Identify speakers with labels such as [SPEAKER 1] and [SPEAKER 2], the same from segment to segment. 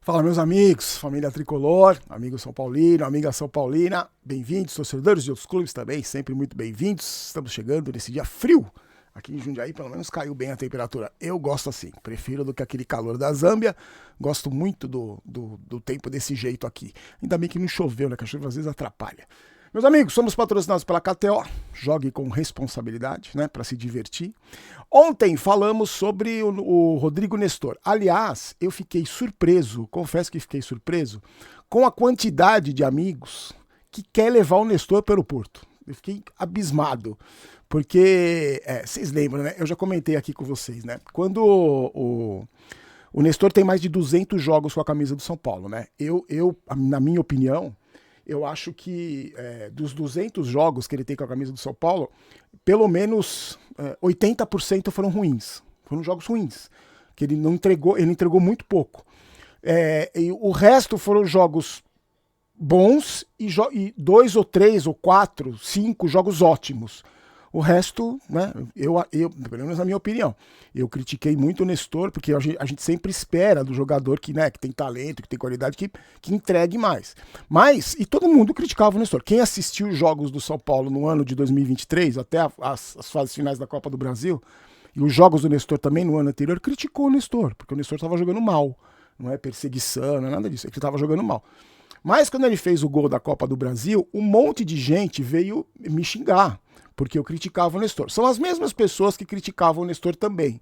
[SPEAKER 1] Fala, meus amigos, família tricolor, amigo São Paulino, amiga São Paulina, bem-vindos, torcedores de outros clubes também, sempre muito bem-vindos. Estamos chegando nesse dia frio. Aqui em Jundiaí, pelo menos, caiu bem a temperatura. Eu gosto assim, prefiro do que aquele calor da Zâmbia. Gosto muito do tempo desse jeito aqui. Ainda bem que não choveu, né? Que a chuva às vezes atrapalha. Meus amigos, somos patrocinados pela KTO. Jogue com responsabilidade, né? Para se divertir. Ontem falamos sobre o Rodrigo Nestor. Aliás, eu fiquei surpreso, confesso que fiquei surpreso, com a quantidade de amigos que quer levar o Nestor para o Porto. Eu fiquei abismado, porque, vocês lembram, né? Eu já comentei aqui com vocês, né? Quando o Nestor tem mais de 200 jogos com a camisa do São Paulo, né? Na minha opinião, eu acho que dos 200 jogos que ele tem com a camisa do São Paulo, pelo menos 80% foram ruins. Foram jogos ruins, que ele entregou muito pouco. E o resto foram jogos bons e 2 ou 3 ou 4, 5 jogos ótimos. O resto, né, pelo menos na minha opinião, eu critiquei muito o Nestor, porque a gente sempre espera do jogador que, né, que tem talento, que tem qualidade, que entregue mais. E todo mundo criticava o Nestor. Quem assistiu os jogos do São Paulo no ano de 2023, até as fases finais da Copa do Brasil, e os jogos do Nestor também no ano anterior, criticou o Nestor, porque o Nestor estava jogando mal. Não é perseguição, não é nada disso, é que ele estava jogando mal. Mas quando ele fez o gol da Copa do Brasil, um monte de gente veio me xingar, porque eu criticava o Nestor. São as mesmas pessoas que criticavam o Nestor também.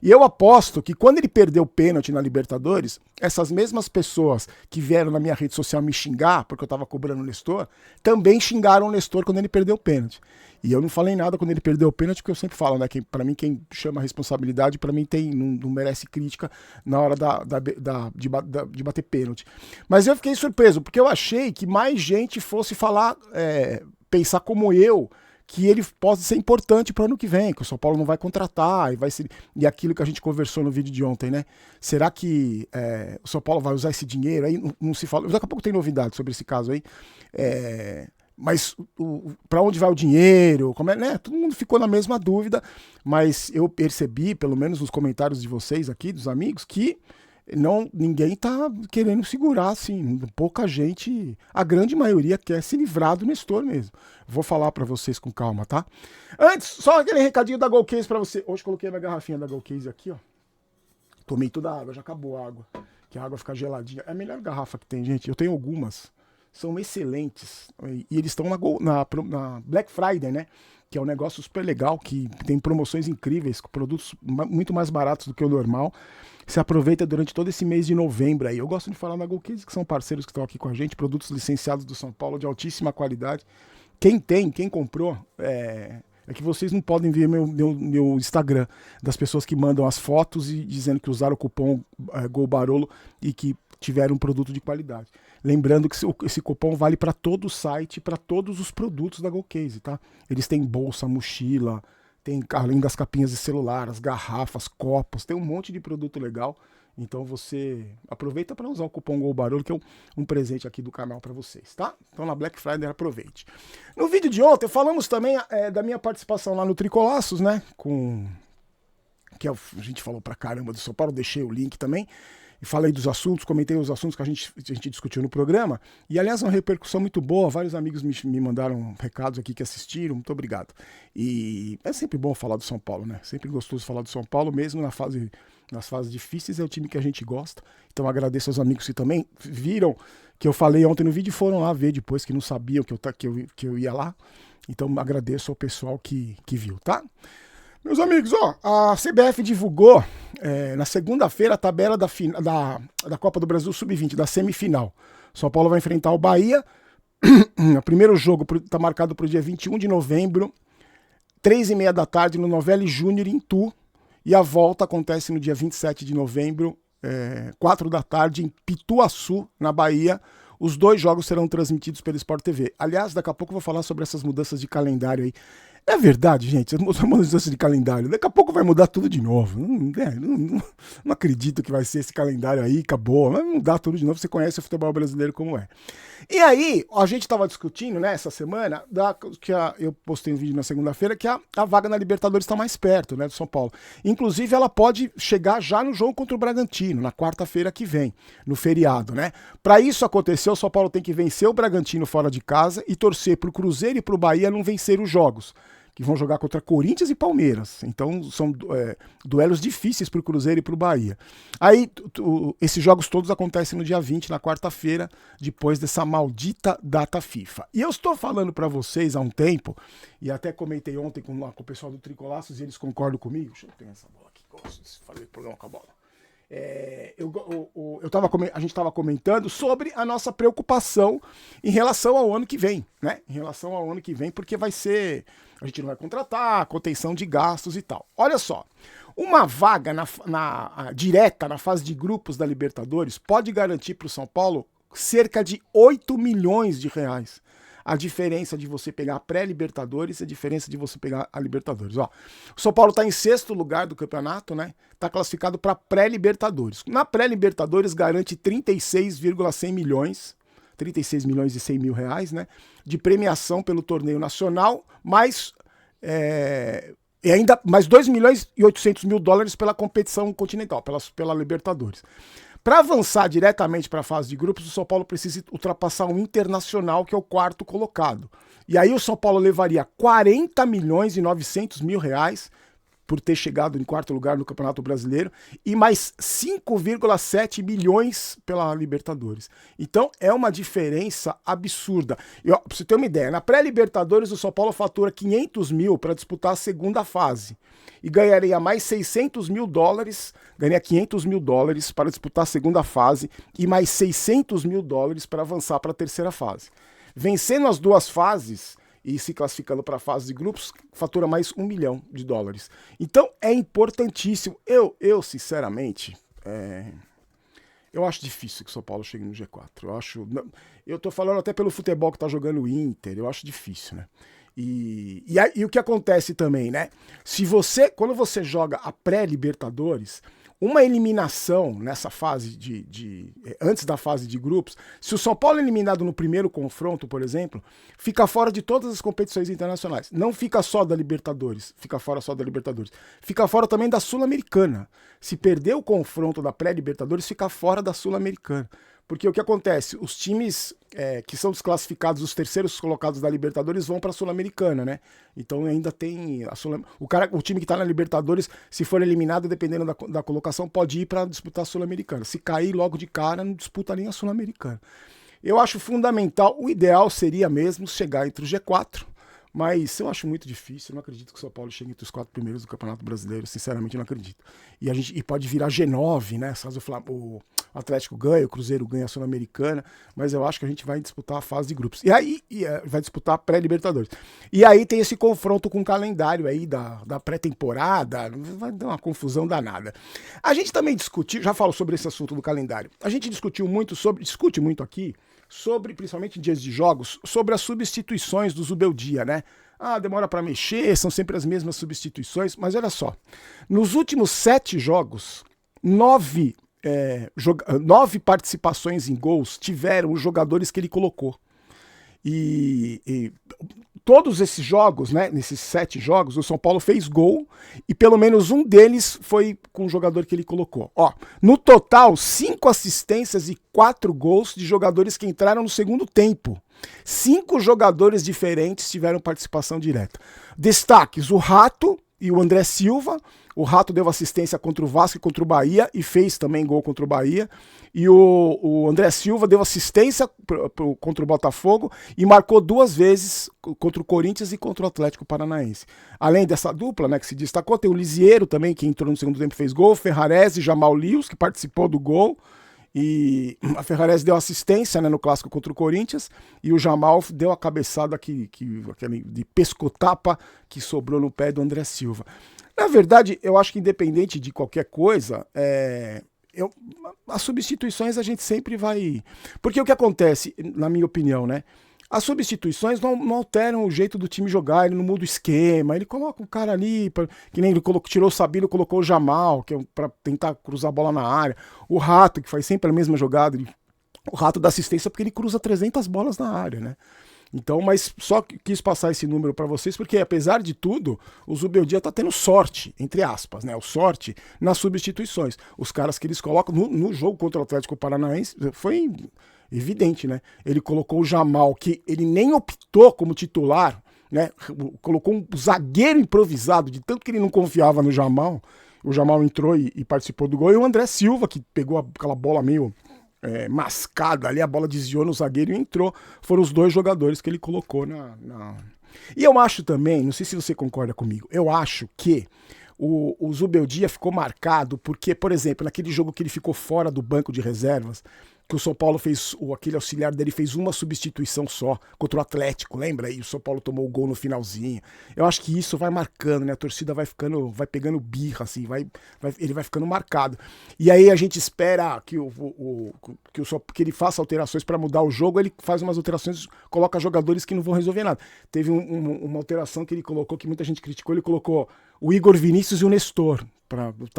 [SPEAKER 1] E eu aposto que quando ele perdeu o pênalti na Libertadores, essas mesmas pessoas que vieram na minha rede social me xingar, porque eu estava cobrando o Nestor, também xingaram o Nestor quando ele perdeu o pênalti. E eu não falei nada quando ele perdeu o pênalti, porque eu sempre falo, né? Para mim, quem chama a responsabilidade, para mim não merece crítica na hora de bater pênalti. Mas eu fiquei surpreso, porque eu achei que mais gente fosse falar, pensar como eu, que ele pode ser importante para o ano que vem, que o São Paulo não vai contratar, e aquilo que a gente conversou no vídeo de ontem, né? Será que o São Paulo vai usar esse dinheiro? Aí não se fala. Daqui a pouco tem novidade sobre esse caso aí. Mas para onde vai o dinheiro? Como é, né? Todo mundo ficou na mesma dúvida, mas eu percebi, pelo menos nos comentários de vocês aqui, dos amigos, que ninguém tá querendo segurar, assim, pouca gente, a grande maioria quer se livrar do Nestor mesmo. Vou falar para vocês com calma, tá? Antes, só aquele recadinho da Golcase para você. Hoje coloquei a minha garrafinha da Golcase aqui, ó. Tomei toda a água, já acabou a água, que a água fica geladinha. É a melhor garrafa que tem, gente. Eu tenho algumas, são excelentes, e eles estão na Black Friday, né? Que é um negócio super legal, que tem promoções incríveis, com produtos muito mais baratos do que o normal. Se aproveita durante todo esse mês de novembro aí. Eu gosto de falar na Golcase, que são parceiros que estão aqui com a gente, produtos licenciados do São Paulo de altíssima qualidade. Quem comprou, é que vocês não podem ver meu Instagram, das pessoas que mandam as fotos e dizendo que usaram o cupom GOLBAROLO e que tiveram um produto de qualidade. Lembrando que esse cupom vale para todo o site, para todos os produtos da Golcase, tá? Eles têm bolsa, mochila, tem, além das capinhas de celular, as garrafas, copos, tem um monte de produto legal. Então você aproveita para usar o cupom GOLBAROLO, que é um presente aqui do canal para vocês, tá? Então na Black Friday aproveite. No vídeo de ontem falamos também da minha participação lá no Tricolaços, né? Que a gente falou pra caramba do São Paulo, deixei o link também. E falei dos assuntos, comentei os assuntos que a gente discutiu no programa. E, aliás, uma repercussão muito boa. Vários amigos me mandaram recados aqui que assistiram. Muito obrigado. E é sempre bom falar do São Paulo, né? Sempre gostoso falar do São Paulo, mesmo nas fases difíceis. É o time que a gente gosta. Então, agradeço aos amigos que também viram que eu falei ontem no vídeo e foram lá ver depois, que não sabiam que eu ia lá. Então, agradeço ao pessoal que viu, tá? Meus amigos, a CBF divulgou na segunda-feira a tabela da Copa do Brasil Sub-20, da semifinal. São Paulo vai enfrentar o Bahia. O primeiro jogo está marcado para o dia 21 de novembro, 3h30 da tarde, no Novelli Júnior, em Itu. E a volta acontece no dia 27 de novembro, 4 da tarde, em Pituaçu, na Bahia. Os dois jogos serão transmitidos pela Sport TV. Aliás, daqui a pouco eu vou falar sobre essas mudanças de calendário aí. É verdade, gente, essa mudança de calendário, daqui a pouco vai mudar tudo de novo. Não acredito que vai ser esse calendário aí, acabou, vai mudar tudo de novo, você conhece o futebol brasileiro como é. E aí, a gente estava discutindo, né, essa semana, eu postei um vídeo na segunda-feira, que a vaga na Libertadores está mais perto, né, do São Paulo. Inclusive, ela pode chegar já no jogo contra o Bragantino, na quarta-feira que vem, no feriado, né. Para isso acontecer, o São Paulo tem que vencer o Bragantino fora de casa e torcer pro Cruzeiro e pro Bahia não vencer os jogos, que vão jogar contra Corinthians e Palmeiras. Então são duelos difíceis para o Cruzeiro e para o Bahia. Aí esses jogos todos acontecem no dia 20, na quarta-feira, depois dessa maldita data FIFA. E eu estou falando para vocês há um tempo, e até comentei ontem com o pessoal do Tricolaços, e eles concordam comigo. Deixa eu ter essa bola aqui, gosto de fazer programa com a bola. A gente estava comentando sobre a nossa preocupação em relação ao ano que vem, né? Em relação ao ano que vem, porque vai ser. A gente não vai contratar, contenção de gastos e tal. Olha só, uma vaga direta na fase de grupos da Libertadores pode garantir para o São Paulo cerca de 8 milhões de reais. A diferença de você pegar a pré-Libertadores e a diferença de você pegar a Libertadores. Ó, o São Paulo está em 6º lugar do campeonato, né? Está classificado para pré-Libertadores. Na pré-Libertadores garante 36,100 milhões, 36 milhões e 100 mil reais, né? De premiação pelo torneio nacional, mais mais 2 milhões e 800 mil dólares pela competição continental, pela Libertadores. Para avançar diretamente para a fase de grupos, o São Paulo precisa ultrapassar o Internacional, que é o 4º colocado. E aí o São Paulo levaria 40 milhões e 900 mil reais por ter chegado em 4º lugar no Campeonato Brasileiro e mais 5,7 milhões pela Libertadores. Então é uma diferença absurda. Para você ter uma ideia, na pré-Libertadores o São Paulo fatura 500 mil para disputar a segunda fase e ganharia mais 600 mil dólares, ganharia 500 mil dólares para disputar a segunda fase e mais 600 mil dólares para avançar para a terceira fase. Vencendo as duas fases e se classificando para a fase de grupos, fatura mais 1 milhão de dólares. Então é importantíssimo. Eu sinceramente, eu acho difícil que o São Paulo chegue no G4. Eu tô falando até pelo futebol que tá jogando o Inter, eu acho difícil, né? E o que acontece também, né? Quando você joga a pré-Libertadores, uma eliminação nessa fase antes da fase de grupos, se o São Paulo é eliminado no primeiro confronto, por exemplo, fica fora de todas as competições internacionais. Não fica só da Libertadores, fica fora só da Libertadores. Fica fora também da Sul-Americana. Se perder o confronto da pré-Libertadores, fica fora da Sul-Americana. Porque o que acontece? Os times que são desclassificados, os terceiros colocados da Libertadores, vão para a Sul-Americana, né? Então ainda tem o time que está na Libertadores, se for eliminado, dependendo da colocação, pode ir para disputar a Sul-Americana. Se cair logo de cara, não disputa nem a Sul-Americana. Eu acho fundamental, o ideal seria mesmo chegar entre o G4, mas eu acho muito difícil, eu não acredito que o São Paulo chegue entre os 4 primeiros do Campeonato Brasileiro, sinceramente eu não acredito. E pode virar G9, né? Caso o Atlético ganha, o Cruzeiro ganha a Sul-Americana, mas eu acho que a gente vai disputar a fase de grupos. E aí vai disputar a pré-Libertadores. E aí tem esse confronto com o calendário aí da pré-temporada, vai dar uma confusão danada. A gente também discutiu, já falo sobre esse assunto do calendário, a gente discute muito aqui, principalmente em dias de jogos, sobre as substituições do Zubeldia, né? Demora para mexer, são sempre as mesmas substituições, mas olha só, nos últimos 7 jogos, 9 participações em gols tiveram os jogadores que ele colocou. E todos esses jogos, né, nesses 7 jogos, o São Paulo fez gol e pelo menos um deles foi com o jogador que ele colocou. No total, 5 assistências e 4 gols de jogadores que entraram no segundo tempo. 5 jogadores diferentes tiveram participação direta. Destaques, o Rato e o André Silva. O Rato deu assistência contra o Vasco e contra o Bahia e fez também gol contra o Bahia. E o André Silva deu assistência contra o Botafogo e marcou 2 vezes contra o Corinthians e contra o Atlético Paranaense. Além dessa dupla, né, que se destacou, tem o Lisieiro também, que entrou no segundo tempo e fez gol, Ferrarese e Jamal Lewis, que participou do gol. E a Ferrarese deu assistência, né, no clássico contra o Corinthians, e o Jamal deu a cabeçada aquele de pescotapa que sobrou no pé do André Silva. Na verdade, eu acho que independente de qualquer coisa, as substituições a gente sempre vai... Porque o que acontece, na minha opinião, né? As substituições não alteram o jeito do time jogar, ele não muda o esquema, ele coloca um cara ali, que nem ele tirou o Sabino, colocou o Jamal, que é para tentar cruzar a bola na área, o Rato, que faz sempre a mesma jogada, o Rato dá assistência porque ele cruza 300 bolas na área, né? Então, mas só quis passar esse número para vocês, porque apesar de tudo, o Zubeldia tá tendo sorte, entre aspas, né? O sorte nas substituições. Os caras que eles colocam no jogo contra o Atlético Paranaense foi evidente, né? Ele colocou o Jamal, que ele nem optou como titular, né? Colocou um zagueiro improvisado, de tanto que ele não confiava no Jamal. O Jamal entrou e participou do gol, e o André Silva, que pegou aquela bola meio mascada ali, a bola desviou no zagueiro e entrou. Foram os dois jogadores que ele colocou na... E eu acho também, não sei se você concorda comigo, eu acho que o Zubeldia ficou marcado porque, por exemplo, naquele jogo que ele ficou fora do banco de reservas, que o São Paulo fez, aquele auxiliar dele fez uma substituição só contra o Atlético, lembra? E o São Paulo tomou o gol no finalzinho. Eu acho que isso vai marcando, né? A torcida vai pegando birra, assim, ele vai ficando marcado. E aí a gente espera que que ele faça alterações para mudar o jogo, ele faz umas alterações, coloca jogadores que não vão resolver nada. Teve uma alteração que ele colocou, que muita gente criticou, ele colocou o Igor Vinícius e o Nestor.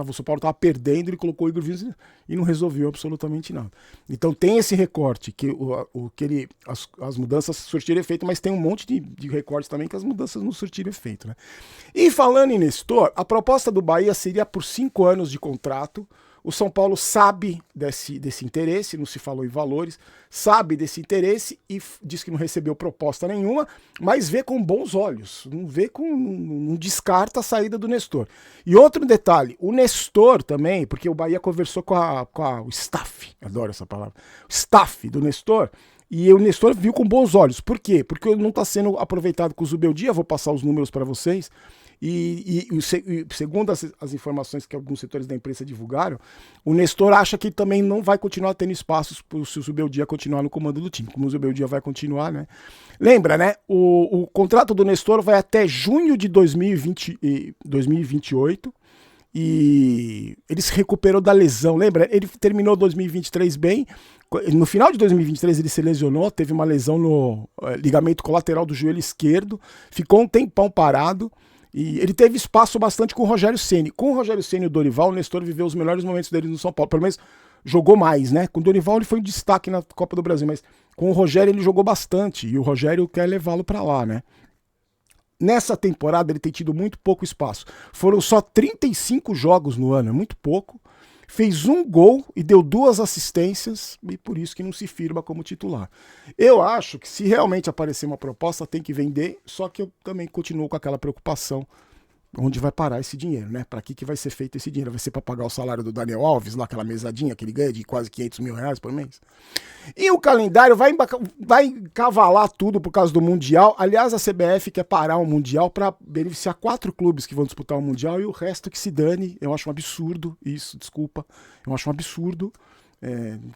[SPEAKER 1] O São Paulo estava perdendo, ele colocou o Igor Vinícius e não resolveu absolutamente nada. Então tem esse recorte, que as mudanças surtiram efeito, mas tem um monte de recortes também que as mudanças não surtiram efeito, né? E falando em Nestor, a proposta do Bahia seria por 5 anos de contrato. O São Paulo sabe desse interesse, não se falou em valores, sabe desse interesse e diz que não recebeu proposta nenhuma, mas vê com bons olhos, não descarta a saída do Nestor. E outro detalhe, o Nestor também, porque o Bahia conversou com o staff, adoro essa palavra, o staff do Nestor, e o Nestor viu com bons olhos. Por quê? Porque não está sendo aproveitado com o Zubeldia, vou passar os números para vocês. E segundo as informações que alguns setores da imprensa divulgaram, o Nestor acha que também não vai continuar tendo espaços se o Zubeldia continuar no comando do time. Como o Zubeldia vai continuar, né? Lembra, né? O contrato do Nestor vai até junho de 2028 e ele se recuperou da lesão. Lembra? Ele terminou 2023 bem. No final de 2023 ele se lesionou, teve uma lesão no ligamento colateral do joelho esquerdo, ficou um tempão parado. E ele teve espaço bastante com o Rogério Ceni. Com o Rogério Ceni e o Dorival, o Nestor viveu os melhores momentos dele no São Paulo. Pelo menos jogou mais, né? Com o Dorival ele foi um destaque na Copa do Brasil, mas com o Rogério ele jogou bastante. E o Rogério quer levá-lo para lá, né? Nessa temporada ele tem tido muito pouco espaço. Foram só 35 jogos no ano, é muito pouco. Fez um gol e deu 2 assistências, e por isso que não se firma como titular. Eu acho que se realmente aparecer uma proposta, tem que vender, só que eu também continuo com aquela preocupação, onde vai parar esse dinheiro, né? Para que vai ser feito esse dinheiro? Vai ser para pagar o salário do Daniel Alves, lá aquela mesadinha que ele ganha de quase 500 mil reais por mês? E o calendário vai cavalar tudo por causa do Mundial. Aliás, a CBF quer parar o Mundial para beneficiar 4 clubes que vão disputar o Mundial e o resto que se dane. Eu acho um absurdo isso, desculpa. Eu acho um absurdo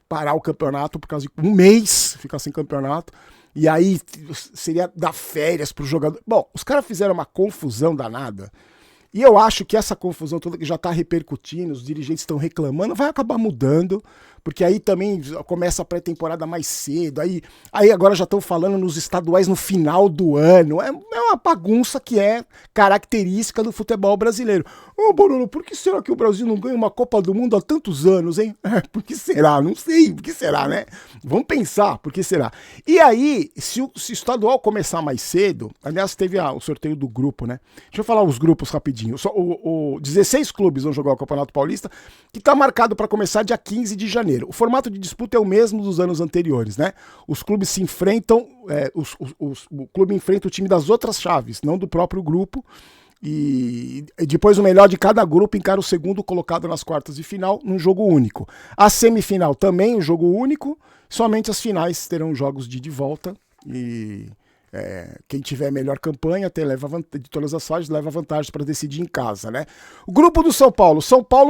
[SPEAKER 1] parar o campeonato por causa de um mês ficar sem campeonato. E aí seria dar férias pro jogador. Bom, os caras fizeram uma confusão danada. E eu acho que essa confusão toda que já está repercutindo, os dirigentes estão reclamando, vai acabar mudando, porque aí também começa a pré-temporada mais cedo, aí agora já estão falando nos estaduais no final do ano, é uma bagunça que é característica do futebol brasileiro. Ô, Bruno, por que será que o Brasil não ganha uma Copa do Mundo há tantos anos, hein? Por que será? Não sei, por que será, né? Vamos pensar, por que será? E aí, se o estadual começar mais cedo, aliás, teve o sorteio do grupo, né? Deixa eu falar os grupos rapidinho. 16 clubes vão jogar o Campeonato Paulista, que está marcado para começar dia 15 de janeiro. O formato de disputa é o mesmo dos anos anteriores, né? Os clubes se enfrentam, o clube enfrenta o time das outras chaves, não do próprio grupo. E depois o melhor de cada grupo encara o segundo colocado nas quartas de final num jogo único. A semifinal também um jogo único, somente as finais terão jogos de volta e quem tiver melhor campanha de todas as fases leva vantagem para decidir em casa, né? O grupo do São Paulo,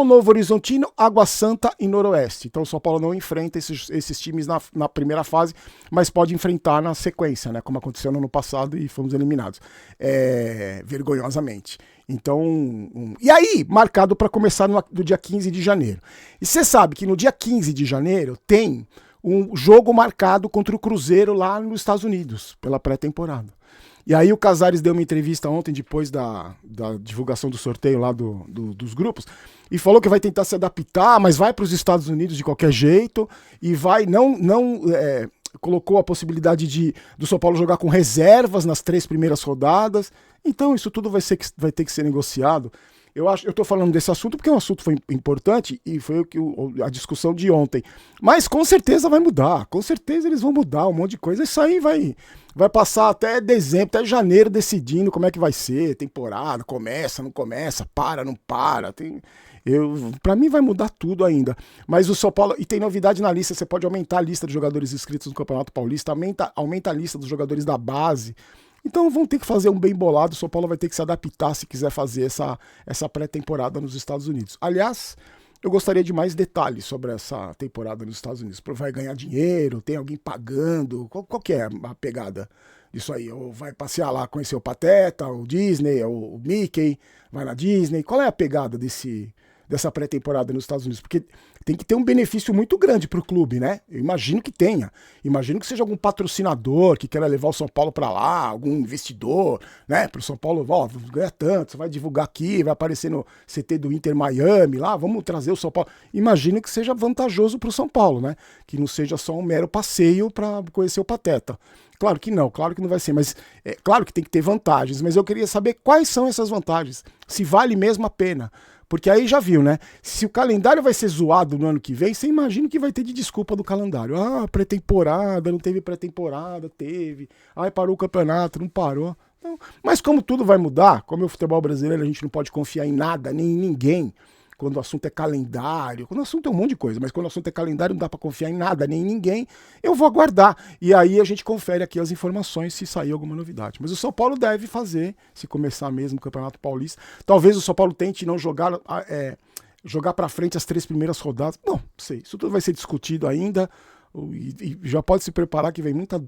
[SPEAKER 1] Novo Horizontino, Água Santa e Noroeste. Então o São Paulo não enfrenta esses times na primeira fase, mas pode enfrentar na sequência, né? Como aconteceu no ano passado e fomos eliminados vergonhosamente. Então, e aí, marcado para começar no dia 15 de janeiro. E você sabe que no dia 15 de janeiro tem um jogo marcado contra o Cruzeiro lá nos Estados Unidos, pela pré-temporada. E aí o Casares deu uma entrevista ontem, depois da divulgação do sorteio lá dos grupos, e falou que vai tentar se adaptar, mas vai para os Estados Unidos de qualquer jeito, e vai, colocou a possibilidade do São Paulo jogar com reservas nas 3 primeiras rodadas. Então isso tudo vai ter que ser negociado. Eu estou falando desse assunto porque o assunto foi importante e foi a discussão de ontem. Mas com certeza vai mudar, com certeza eles vão mudar um monte de coisa. Isso aí vai passar até dezembro, até janeiro decidindo como é que vai ser, temporada, começa, não começa, para, não para. Para mim vai mudar tudo ainda. Mas o São Paulo, e tem novidade na lista, você pode aumentar a lista de jogadores inscritos no Campeonato Paulista, aumenta a lista dos jogadores da base. Então vão ter que fazer um bem bolado, o São Paulo vai ter que se adaptar se quiser fazer essa pré-temporada nos Estados Unidos. Aliás, eu gostaria de mais detalhes sobre essa temporada nos Estados Unidos. Vai ganhar dinheiro, tem alguém pagando, qual que é a pegada disso aí? Ou vai passear lá, conhecer o Pateta, o Disney, o Mickey, vai na Disney? Qual é a pegada dessa pré-temporada nos Estados Unidos? Porque tem que ter um benefício muito grande para o clube, né? Eu imagino que tenha. Imagino que seja algum patrocinador que queira levar o São Paulo para lá, algum investidor, né? Para o São Paulo, ganha tanto, você vai divulgar aqui, vai aparecer no CT do Inter Miami, lá, vamos trazer o São Paulo. Imagino que seja vantajoso para o São Paulo, né? Que não seja só um mero passeio para conhecer o Pateta. Claro que não vai ser, mas é claro que tem que ter vantagens, mas eu queria saber quais são essas vantagens, se vale mesmo a pena. Porque aí já viu, né? Se o calendário vai ser zoado no ano que vem, você imagina o que vai ter de desculpa do calendário. Pré-temporada, não teve pré-temporada, teve. Parou o campeonato, não parou. Então, mas como tudo vai mudar, como é o futebol brasileiro, a gente não pode confiar em nada, nem em ninguém. Quando o assunto é calendário, quando o assunto é um monte de coisa, mas quando o assunto é calendário não dá pra confiar em nada, nem em ninguém, eu vou aguardar. E aí a gente confere aqui as informações se sair alguma novidade. Mas o São Paulo deve fazer, se começar mesmo o Campeonato Paulista. Talvez o São Paulo tente não jogar pra frente as 3 primeiras rodadas. Não sei, isso tudo vai ser discutido ainda e já pode se preparar que vem muita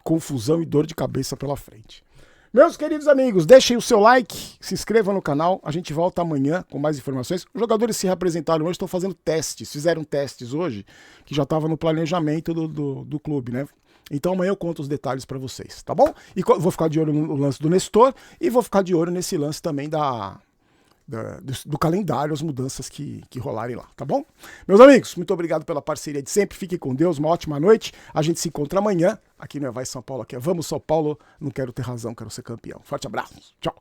[SPEAKER 1] confusão e dor de cabeça pela frente. Meus queridos amigos, deixem o seu like, se inscrevam no canal, a gente volta amanhã com mais informações. Os jogadores se representaram hoje, estão fazendo testes, fizeram testes hoje, que já estava no planejamento do clube, né? Então amanhã eu conto os detalhes para vocês, tá bom? E vou ficar de olho no lance do Nestor e vou ficar de olho nesse lance também do calendário, as mudanças que rolarem lá, tá bom? Meus amigos, muito obrigado pela parceria de sempre, fiquem com Deus, uma ótima noite, a gente se encontra amanhã, aqui no Vai São Paulo, aqui é Vamos São Paulo, não quero ter razão, quero ser campeão. Forte abraço, tchau!